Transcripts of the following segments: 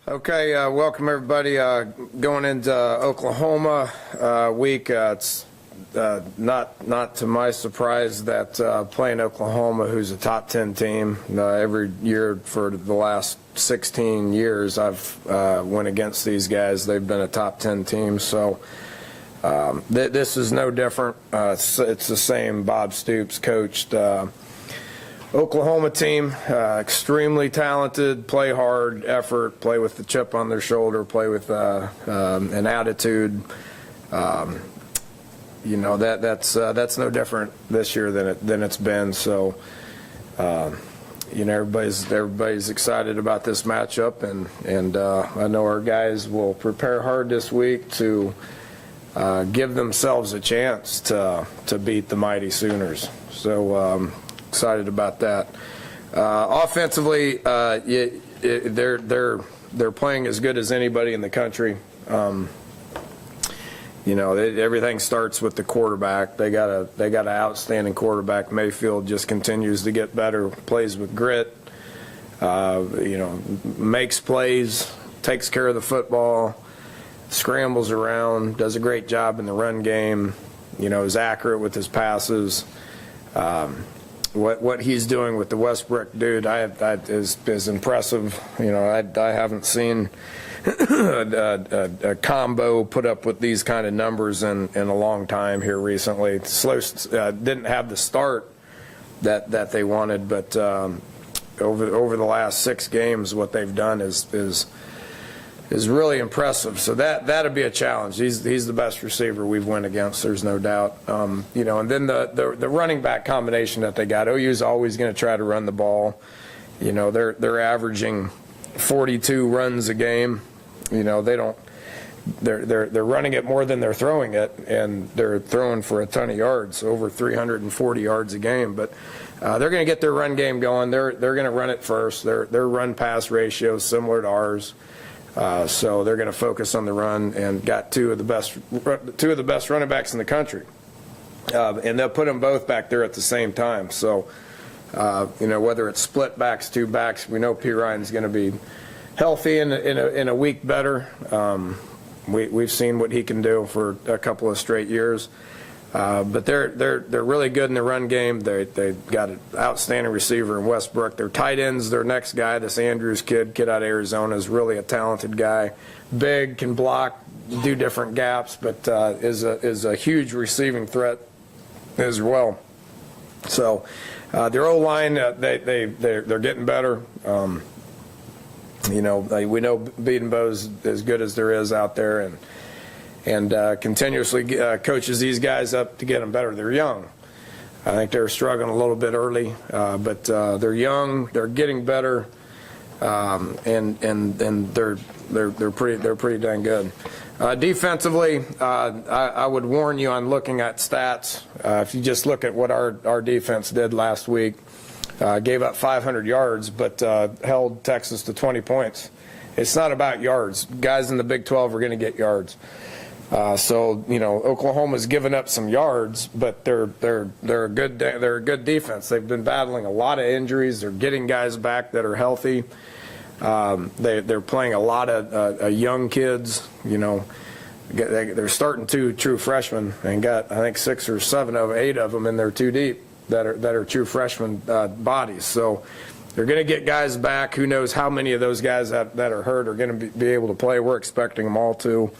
Okay, welcome everybody. Going into Oklahoma week, it's not to my surprise that playing Oklahoma, who's a top 10 team, every year for the last 16 years I've went against these guys. They've been a top 10 team, so this is no different. It's the same Bob Stoops coached Oklahoma team, extremely talented, play hard, effort, play with the chip on their shoulder, play with an attitude. You know, that's no different this year than it's been. So, you know, everybody's excited about this matchup, and I know our guys will prepare hard this week to give themselves a chance to beat the mighty Sooners. So. Excited about that. Offensively, they're playing as good as anybody in the country. You know, everything starts with the quarterback. They got an outstanding quarterback. Mayfield just continues to get better, plays with grit. You know, makes plays, takes care of the football, scrambles around, does a great job in the run game. You know, is accurate with his passes. What he's doing with the Westbrook dude, is impressive. You know, I haven't seen a combo put up with these kind of numbers in a long time here recently. Slow didn't have the start that they wanted, but over the last 6 games, what they've done is really impressive. So that'd be a challenge. He's the best receiver we've went against. There's no doubt. You know, and then the running back combination that they got. OU's always going to try to run the ball. You know, they're averaging 42 runs a game. You know, they're running it more than they're throwing it, and they're throwing for a ton of yards, over 340 yards a game. But they're going to get their run game going. They're going to run it first. Their run pass ratio is similar to ours. So they're going to focus on the run, and got two of the best running backs in the country, and they'll put them both back there at the same time. So you know, whether it's split backs, 2 backs, we know P. Ryan's going to be healthy in a week better. We've seen what he can do for a couple of straight years. But they're really good in the run game. They got an outstanding receiver in Westbrook. Their tight ends, their next guy, this Andrews kid out of Arizona, is really a talented guy. Big, can block, do different gaps, but is a huge receiving threat as well. So their O-line, they're getting better. You know, we know Beatonbow's as good as there is out there, and continuously coaches these guys up to get them better. They're young. I think they're struggling a little bit early, but they're young. They're getting better, and they're pretty dang good. Defensively, I would warn you on looking at stats. If you just look at what our defense did last week, gave up 500 yards, but held Texas to 20 points. It's not about yards. Guys in the Big 12 are going to get yards. So you know, Oklahoma's given up some yards, but they're a good defense. They've been battling a lot of injuries. They're getting guys back that are healthy. They're playing a lot of young kids. You know, they're starting 2 true freshmen, and got, I think, 6 or 7 of 8 of them in there 2 deep that are true freshman bodies. So they're going to get guys back. Who knows how many of those guys that are hurt are going to be able to play. We're expecting them all to.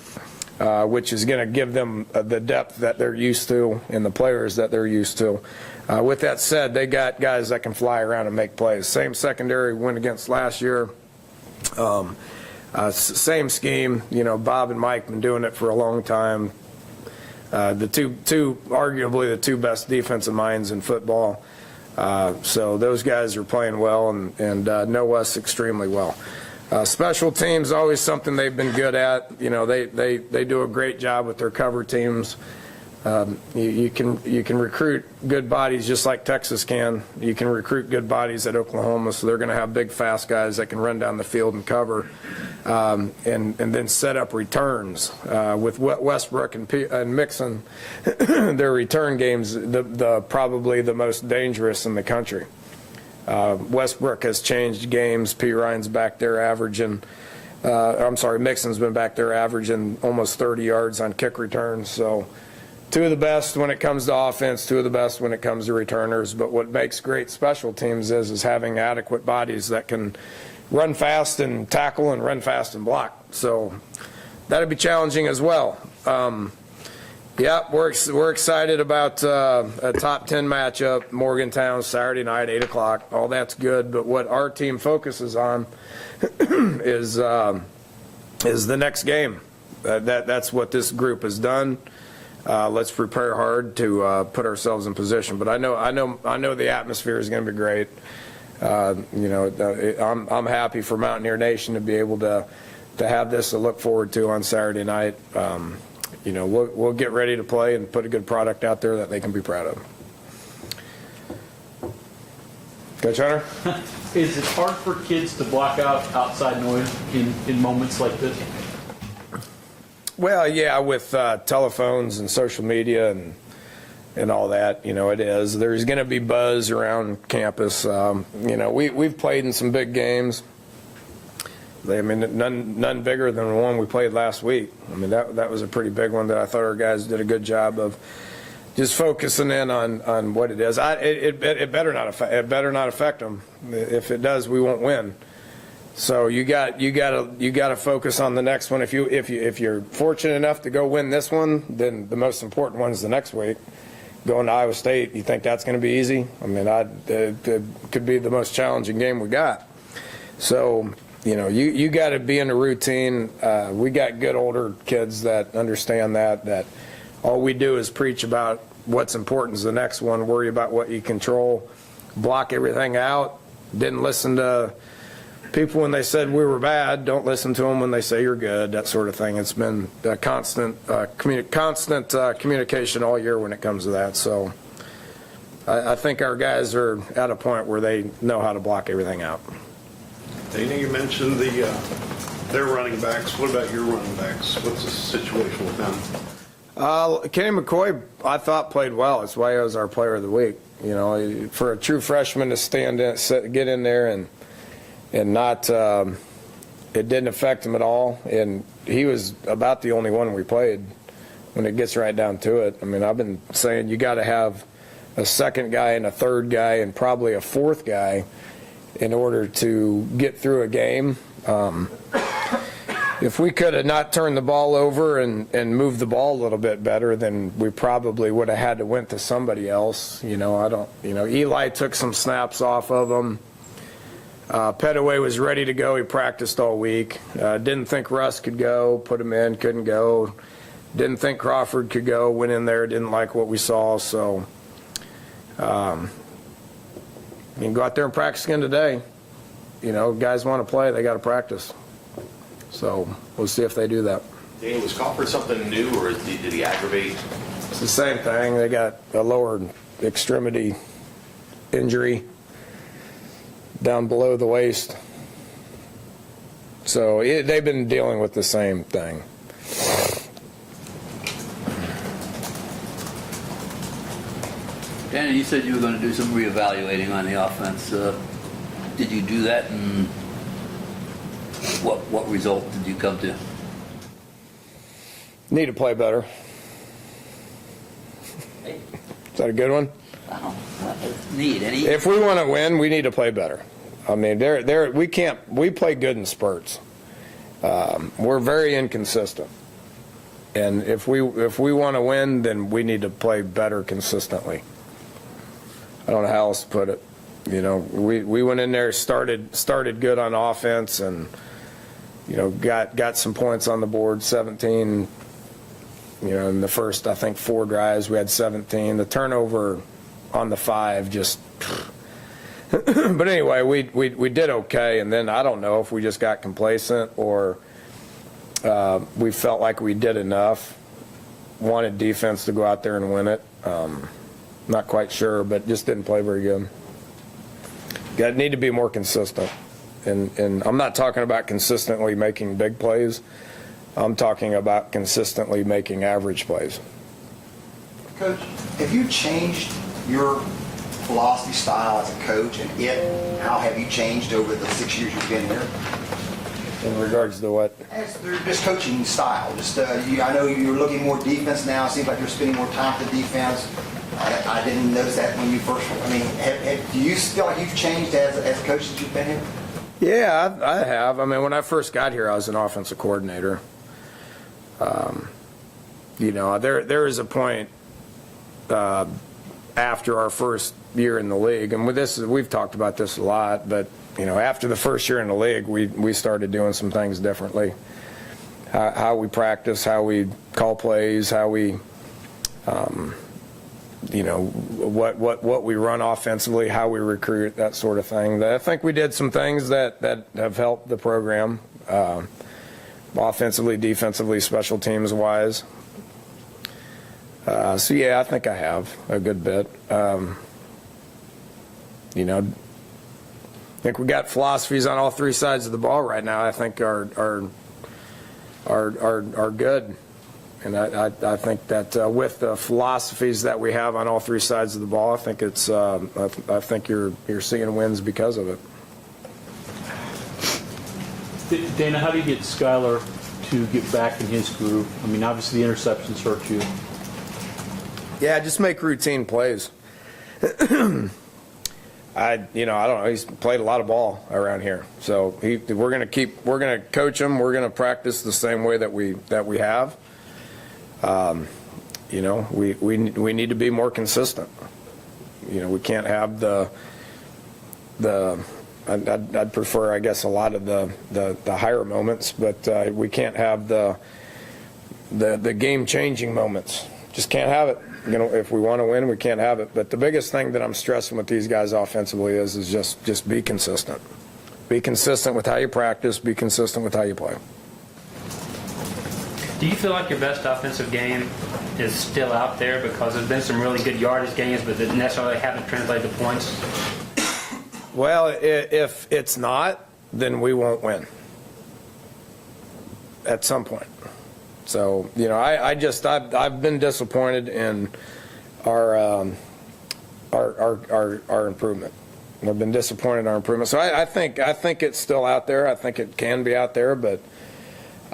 Which is going to give them the depth that they're used to and the players that they're used to. With that said, they got guys that can fly around and make plays. Same secondary we went against last year. Same scheme. You know, Bob and Mike been doing it for a long time. The arguably the 2 best defensive minds in football. So those guys are playing well and know us extremely well. Special teams, always something they've been good at. You know, they do a great job with their cover teams. You can recruit good bodies just like Texas can. You can recruit good bodies at Oklahoma, so they're going to have big, fast guys that can run down the field and cover, and then set up returns. With Westbrook and Mixon, their return games probably the most dangerous in the country. Westbrook has changed games. P. Ryan's back there averaging I'm sorry, Mixon's been back there averaging almost 30 yards on kick returns. So 2 of the best when it comes to offense, 2 of the best when it comes to returners. But what makes great special teams is having adequate bodies that can run fast and tackle and run fast and block. So that'd be challenging as well. Yeah, we're excited about a top 10 matchup, Morgantown, Saturday night, 8 o'clock. All that's good, but what our team focuses on is the next game. That's what this group has done. Let's prepare hard to put ourselves in position. But I know the atmosphere is going to be great. I'm happy for Mountaineer Nation to be able to have this to look forward to on Saturday night. We'll get ready to play and put a good product out there that they can be proud of. Coach Hunter? Is it hard for kids to block out outside noise in moments like this? Well, yeah, with telephones and social media and all that, it is. There's going to be buzz around campus. We've played in some big games. None bigger than the one we played last week. That was a pretty big one that I thought our guys did a good job of just focusing in on what it is. It better not affect them. If it does, we won't win. So you got to focus on the next one. If you're fortunate enough to go win this one, then the most important one is the next week. Going to Iowa State, you think that's going to be easy? It could be the most challenging game we got. So. You got to be in a routine. We got good older kids that understand that all we do is preach about what's important is the next one, worry about what you control, block everything out. Didn't listen to people when they said we were bad. Don't listen to them when they say you're good, that sort of thing. It's been a constant communication all year when it comes to that. So I think our guys are at a point where they know how to block everything out. Dana, you mentioned their running backs. What about your running backs? What's the situation with them? Kenny McCoy, I thought, played well. That's why he was our player of the week. For a true freshman to get in there and not, it didn't affect him at all. And he was about the only one we played when it gets right down to it. I've been saying you got to have a second guy and a third guy and probably a fourth guy in order to get through a game. If we could have not turned the ball over and moved the ball a little bit better, then we probably would have had to went to somebody else. Eli took some snaps off of him. Petaway was ready to go. He practiced all week. Didn't think Russ could go. Put him in, couldn't go. Didn't think Crawford could go. Went in there, didn't like what we saw. So you can go out there and practice again today. Guys want to play, they got to practice. So we'll see if they do that. Dana, was Crawford something new, or did he aggravate? It's the same thing. They got a lower extremity injury down below the waist. So they've been dealing with the same thing. Danny, you said you were going to do some reevaluating on the offense. Did you do that, and what result did you come to? Need to play better. Hey. Is that a good one? If we want to win, we need to play better. We play good in spurts. We're very inconsistent. And if we want to win, then we need to play better consistently. I don't know how else to put it. We went in there, started good on offense, and got some points on the board. 17. In the first, I think, 4 drives, we had 17. The turnover on the 5 just. But anyway, we did okay, and then I don't know if we just got complacent or we felt like we did enough. Wanted defense to go out there and win it. Not quite sure, but just didn't play very good. Need to be more consistent. And I'm not talking about consistently making big plays. I'm talking about consistently making average plays. Coach, have you changed your philosophy, style as a coach, and how have you changed over the 6 years you've been here? In regards to what? As their just coaching style, I know you're looking more defense now. It seems like you're spending more time with the defense. I didn't notice that when you first. I mean, do you feel like you've changed as a coach since you've been here? Yeah, I have. I mean, when I first got here, I was an offensive coordinator. There is a point after our first year in the league, and with this, we've talked about this a lot, but after the first year in the league, we started doing some things differently. How we practice, how we call plays, how we, what we run offensively, how we recruit, that sort of thing. I think we did some things that have helped the program, offensively, defensively, special teams wise. So yeah, I think I have a good bit. I think we got philosophies on all three sides of the ball right now. I think are good, and I think that with the philosophies that we have on all three sides of the ball, I think it's I think you're seeing wins because of it. Dana, how do you get Skylar to get back in his groove? I mean, obviously the interceptions hurt you. Yeah, just make routine plays. I don't know. He's played a lot of ball around here, so we're going to coach him. We're going to practice the same way that we have. We need to be more consistent. We can't have I'd prefer, I guess, a lot of the higher moments, but we can't have the game-changing moments. Just can't have it. If we want to win, we can't have it. But the biggest thing that I'm stressing with these guys offensively is just be consistent. Be consistent with how you practice. Be consistent with how you play. Do you feel like your best offensive game is still out there? Because there's been some really good yardage games, but that necessarily haven't translated to points. Well, if it's not, then we won't win at some point. So, I've been disappointed in our improvement. I've been disappointed in our improvement. So I think it's still out there. I think it can be out there, but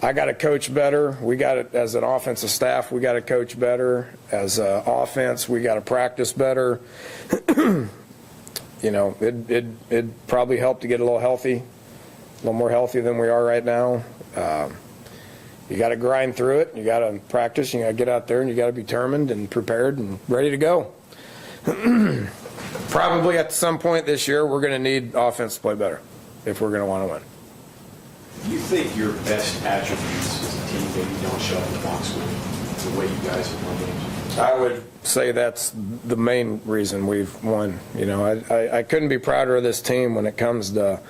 I got to coach better. We got it as an offensive staff. We got to coach better as an offense. We got to practice better. It'd probably help to get a little more healthy than we are right now. You got to grind through it. You got to practice. You got to get out there, and you got to be determined and prepared and ready to go. Probably at some point this year, we're going to need offense to play better if we're going to want to win. Do you think your best attributes as a team that you don't show up in the box with the way you guys have won games? I would say that's the main reason we've won. I couldn't be prouder of this team when it comes to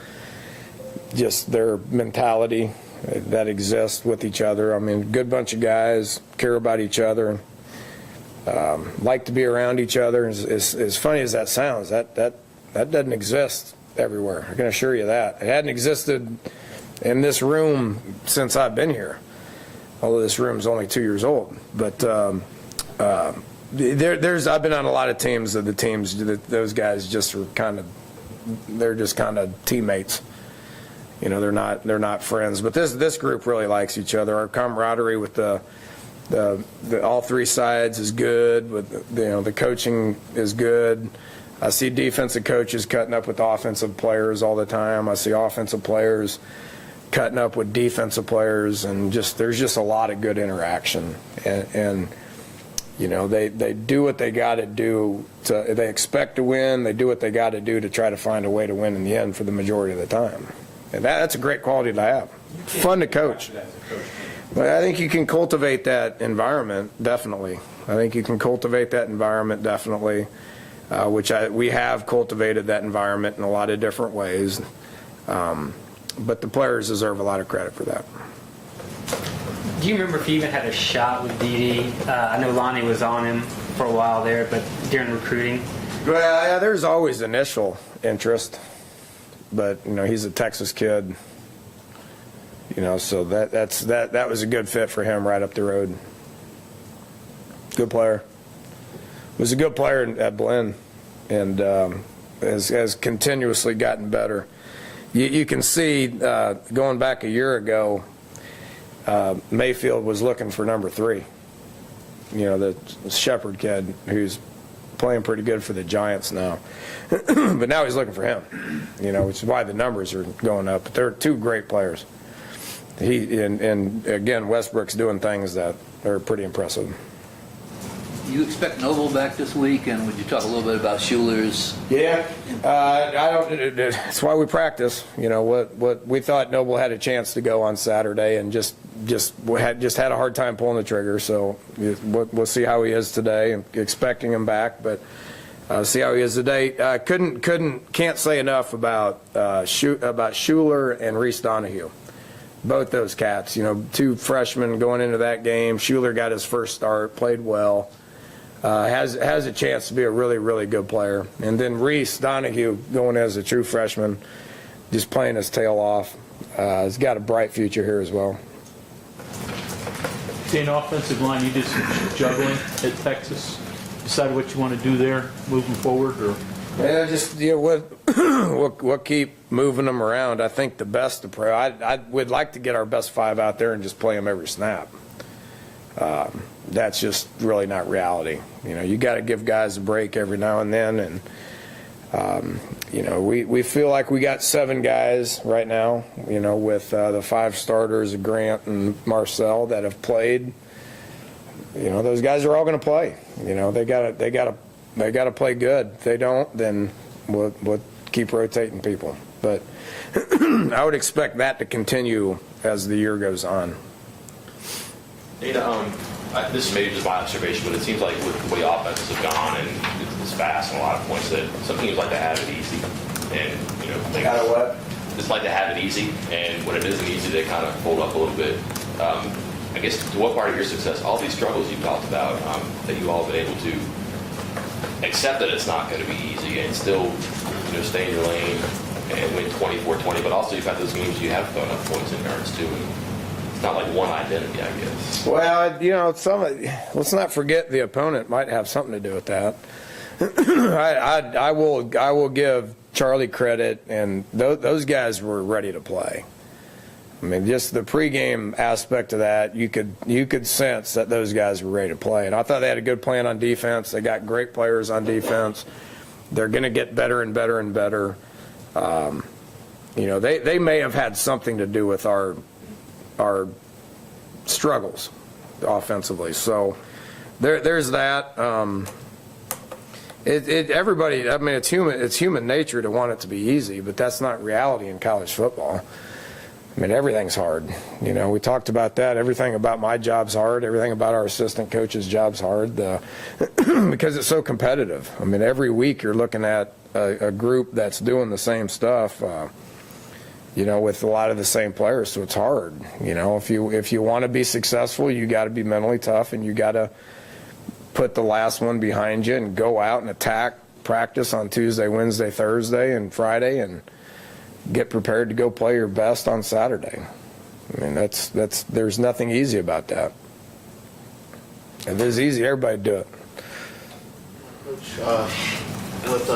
just their mentality that exists with each other. I mean, good bunch of guys, care about each other, like to be around each other. As funny as that sounds, that doesn't exist everywhere. I can assure you that. It hadn't existed in this room since I've been here, although this room's only 2 years old. But I've been on a lot of teams those guys just are they're just kind of teammates. They're not friends, but this group really likes each other. Our camaraderie with the all three sides is good. With the coaching is good. I see defensive coaches cutting up with offensive players all the time. I see offensive players cutting up with defensive players, and there's just a lot of good interaction. And they do what they got to do. They expect to win. They do what they got to do to try to find a way to win in the end for the majority of the time. And that's a great quality to have. Fun to coach. But I think you can cultivate that environment, definitely. Which we have cultivated that environment in a lot of different ways. But the players deserve a lot of credit for that. Do you remember if you even had a shot with D.D.? I know Lonnie was on him for a while there, but during recruiting? Well, yeah, there's always initial interest. But he's a Texas kid, so that was a good fit for him right up the road. Good player. Was a good player at Blinn, and has continuously gotten better. you can see going back a year ago, Mayfield was looking for number 3. The Shepherd kid who's playing pretty good for the Giants now. But now he's looking for him, which is why the numbers are going up. But they're 2 great players. And again, Westbrook's doing things that are pretty impressive. You expect Noble back this week, and would you talk a little bit about Schuler's? Yeah, I don't. That's why we practice. What we thought Noble had a chance to go on Saturday, and just had a hard time pulling the trigger. So we'll see how he is today. I'm expecting him back, but see how he is today. Can't say enough about Schuler and Reese Donahue. Both those cats, 2 freshmen going into that game. Schuler got his first start, played well. Has a chance to be a really, really good player. And then Reese Donahue going as a true freshman, just playing his tail off. He's got a bright future here as well. In offensive line, you did some juggling at Texas. Decide what you want to do there moving forward, or? Yeah, we'll keep moving them around. I think the best approach, I would like to get our best 5 out there and just play them every snap. That's just really not reality. You got to give guys a break every now and then, and we feel like we got 7 guys right now. With the 5 starters, Grant and Marcel, that have played. Those guys are all going to play. They got to play good. If they don't, then we'll keep rotating people. But I would expect that to continue as the year goes on. This is maybe just my observation, but it seems like with the way offenses have gone and it's fast and a lot of points, that some teams like to have it easy. And, they Kind of what? just like to have it easy. And when it isn't easy, they kind of fold up a little bit. I guess, to what part of your success, all these struggles you've talked about, that you all have been able to accept that it's not going to be easy and still, stay in your lane and win 24-20, but also you've had those games you have thrown up points in yards too. And it's not like one identity, I guess. Well, let's not forget the opponent might have something to do with that. I will give Charlie credit, and those guys were ready to play. I mean, just the pregame aspect of that, you could sense that those guys were ready to play. And I thought they had a good plan on defense. They got great players on defense. They're going to get better and better and better. They may have had something to do with our struggles offensively. So there's that. Everybody, I mean, it's human nature to want it to be easy, but that's not reality in college football. I mean, everything's hard. We talked about that. Everything about my job's hard. Everything about our assistant coach's job's hard because it's so competitive. I mean, every week you're looking at a group that's doing the same stuff, with a lot of the same players, so it's hard. If you want to be successful, you got to be mentally tough, and you got to put the last one behind you and go out and attack practice on Tuesday, Wednesday, Thursday, and Friday, and get prepared to go play your best on Saturday. I mean, there's nothing easy about that. If it was easy, everybody'd do it. Coach, with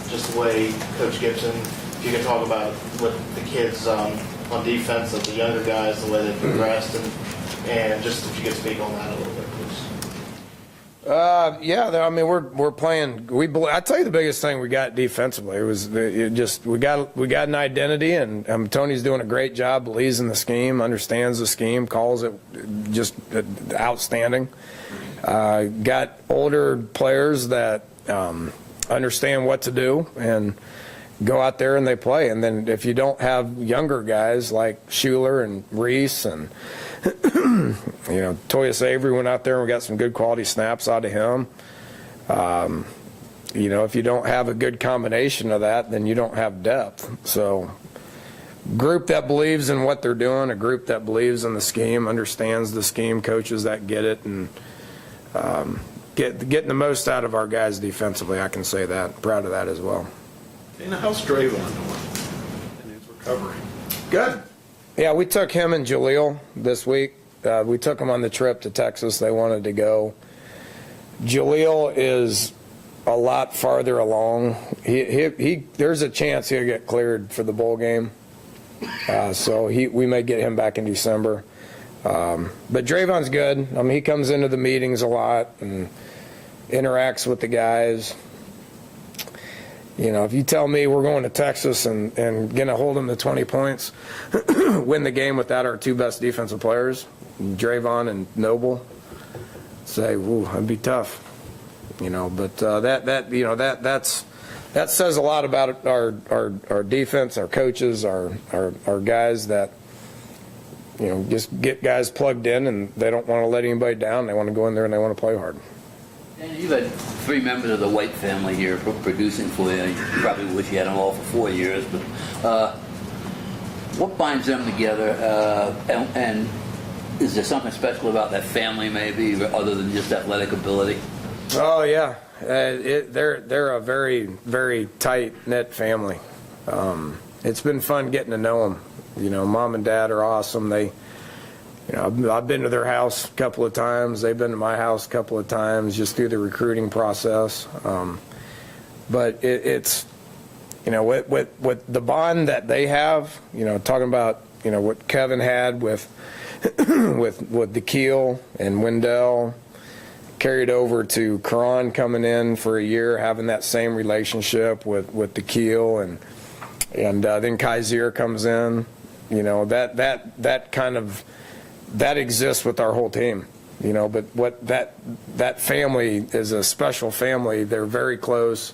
just the way Coach Gibson, if you can talk about with the kids on defense, the younger guys, the way they progressed, and just if you could speak on that a little bit, please. I mean, we're playing. I tell you, the biggest thing we got defensively was we got an identity, and Tony's doing a great job. Believes in the scheme, understands the scheme, calls it just outstanding. Got older players that understand what to do and go out there and they play. And then if you don't have younger guys like Schuler and Reese and Toyas Avery went out there and we got some good quality snaps out of him. If you don't have a good combination of that, then you don't have depth. So group that believes in what they're doing, a group that believes in the scheme, understands the scheme, coaches that get it, and getting the most out of our guys defensively. I can say that. Proud of that as well. How's Draven doing in his recovery? Good. Yeah, we took him and Jaleel this week. We took him on the trip to Texas. They wanted to go. Jaleel is a lot farther along. There's a chance he'll get cleared for the bowl game. So we may get him back in December. But Drayvon's good. I mean, he comes into the meetings a lot and interacts with the guys. You know, if you tell me we're going to Texas and going to hold them to 20 points, win the game without our two best defensive players, Drayvon and Noble, say, woo, that'd be tough. You know, but that says a lot about our defense, our coaches, our guys that, you know, just get guys plugged in and they don't want to let anybody down. They want to go in there and they want to play hard. And you've had 3 members of the White family here producing for you. You probably wish you had them all for 4 years, but what binds them together? And is there something special about that family, maybe, other than just athletic ability? Oh yeah, they're a very, very tight knit family. It's been fun getting to know them. You know, Mom and Dad are awesome. They, you know, I've been to their house a couple of times. They've been to my house a couple of times just through the recruiting process. But it's, you know, with the bond that they have. You know, talking about, you know, what Kevin had with with DeKeel and Wendell. Carried over to Karan coming in for a year, having that same relationship with DeKeel, and then Kaiser comes in. You know, that kind of that exists with our whole team. You know, but what that family is a special family. They're very close.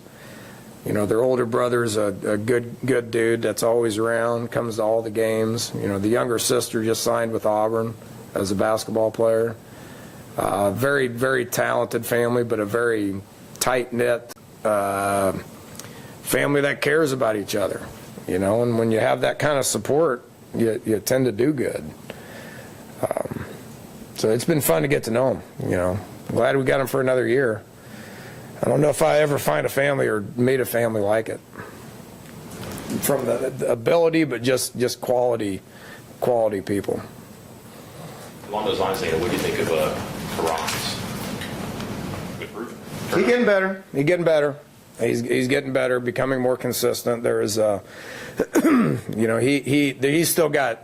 You know, their older brother's a good dude that's always around, comes to all the games. You know, the younger sister just signed with Auburn as a basketball player. Very, very talented family, but a very tight-knit family that cares about each other, you know, and when you have that kind of support, you tend to do good. So it's been fun to get to know them, you know. I'm glad we got them for another year. I don't know if I ever find a family or meet a family like it. From the ability, but just quality people. Along those lines, what do you think of Karan's improvement? He's getting better. He's getting better, becoming more consistent. There is you know, he's still got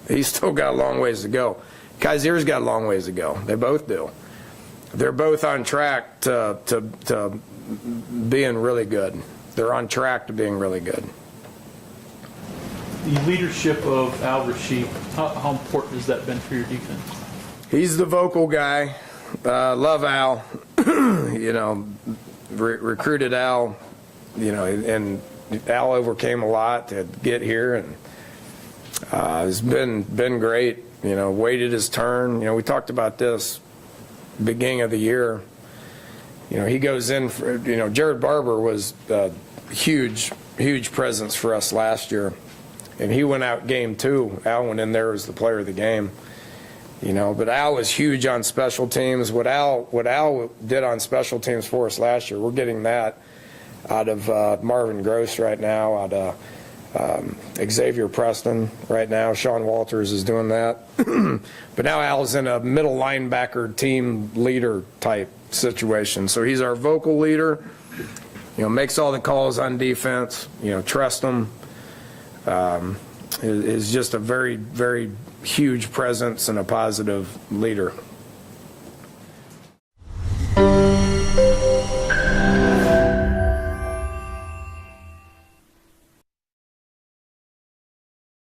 a long ways to go. Kaiser's got a long ways to go. They both do. They're both on track to being really good. They're on track to being really good. The leadership of Al Rasheed, how important has that been for your defense? He's the vocal guy. Love Al. You know, recruited Al, you know, and Al overcame a lot to get here, and it's been great. You know, waited his turn. You know, we talked about this beginning of the year. You know, he goes in for, you know, Jared Barber was a huge presence for us last year, and he went out game 2. Al went in there as the player of the game. You know, but Al was huge on special teams. What Al did on special teams for us last year, we're getting that out of Marvin Gross right now, out of Xavier Preston right now. Sean Walters is doing that. But now Al's in a middle linebacker team leader type situation. So he's our vocal leader. You know, makes all the calls on defense. You know, trust him. Is just a very, very huge presence and a positive leader.